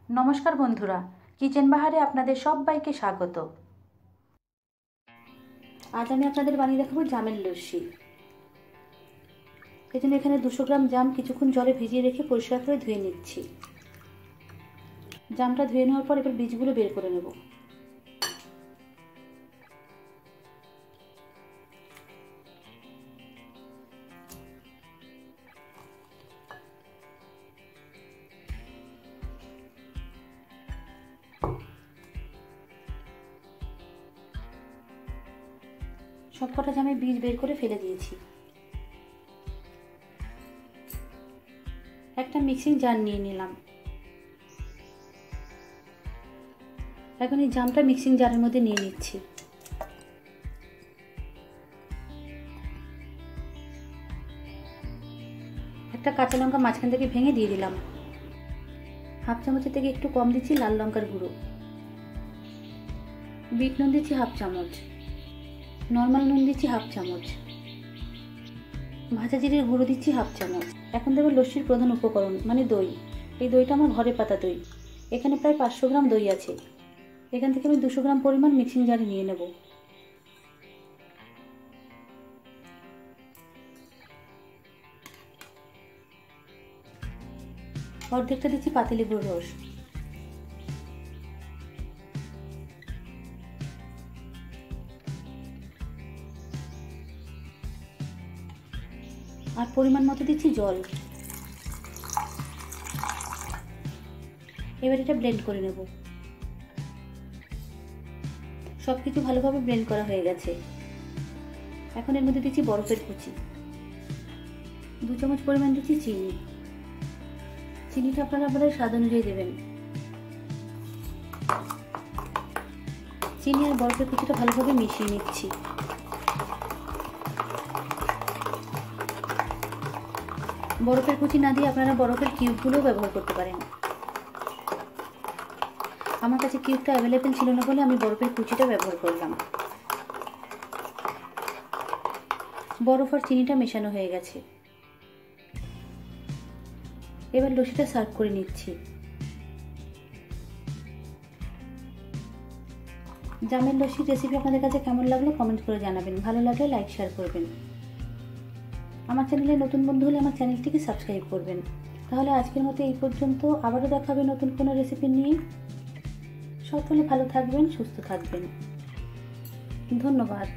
নমস্কার বন্ধুরা, কিচেন বাহারে আপনাদের সবাইকে স্বাগত। আজ আমি আপনাদের বানিয়ে দেখাবো জামের লস্যি। এই জন্য এখানে 200 গ্রাম জাম কিছুক্ষণ জলে ভিজিয়ে রেখে পরিষ্কার করে ধুয়ে নিচ্ছি। জামটা ধুয়ে নেওয়ার পর এবার বীজগুলো বের করে নেব। সবকটা জামের বীজ বের করে ফেলে দিয়েছি। একটা মিক্সিং জার নিয়ে নিলাম। এখন এই জামটা মিক্সিং জারের মধ্যে নিয়ে নিচ্ছি। একটা কাঁচা লঙ্কা মাঝখান থেকে ভেঙে দিয়ে দিলাম। হাফ চামচের থেকে একটু কম দিচ্ছি লাল লঙ্কার গুঁড়ো। বিট নুন দিচ্ছি হাফ চামচ। নর্মাল নুন দিচ্ছি হাফ চামচ। ভাজা জিরের গুঁড়ো দিচ্ছি হাফ চামচ। এখন দেবো লস্যির প্রধান উপকরণ মানে দই। এই দইটা আমার ঘরে পাতা দই। এখানে প্রায় 500 গ্রাম দই আছে। এখান থেকে আমি 200 গ্রাম পরিমাণ মিক্সিং জারে নিয়ে নেব। অর্ধেকটা দিচ্ছি পাতিলেবুর রস। আর পরিমাণ মতো দিচ্ছি জল। এবার এটা ব্লেন্ড করে নেব। সবকিছু ভালোভাবে ব্লেন্ড করা হয়ে গেছে। এখন এর মধ্যে দিচ্ছি বরফের কুচি। 2 চামচ পরিমাণ দিচ্ছি চিনি। চিনিটা আপনারা আপনাদের স্বাদ অনুযায়ী দেবেন। চিনি আর বরফের কুচিটা ভালোভাবে মিশিয়ে নিচ্ছি। বরফের কুচি না দিয়ে আপনারা বরফের কিউবগুলোও ব্যবহার করতে পারেন। আমার কাছে কিউবটা অ্যাভেলেবেল ছিল না বলে আমি বরফের কুচিটা ব্যবহার করলাম। বরফ আর চিনিটা মেশানো হয়ে গেছে। এবার লস্যিটা সার্ভ করে নিচ্ছি। জামের লস্যির রেসিপি আপনাদের কাছে কেমন লাগলো কমেন্ট করে জানাবেন। ভালো লাগলে লাইক শেয়ার করবেন। আমার চ্যানেলে নতুন বন্ধু হলে আমার চ্যানেলটিকে সাবস্ক্রাইব করবেন। তাহলে আজকের মতো এই পর্যন্ত। আবারও দেখা হবে নতুন কোনো রেসিপি নিয়ে। সকলে ভালো থাকবেন, সুস্থ থাকবেন। ধন্যবাদ।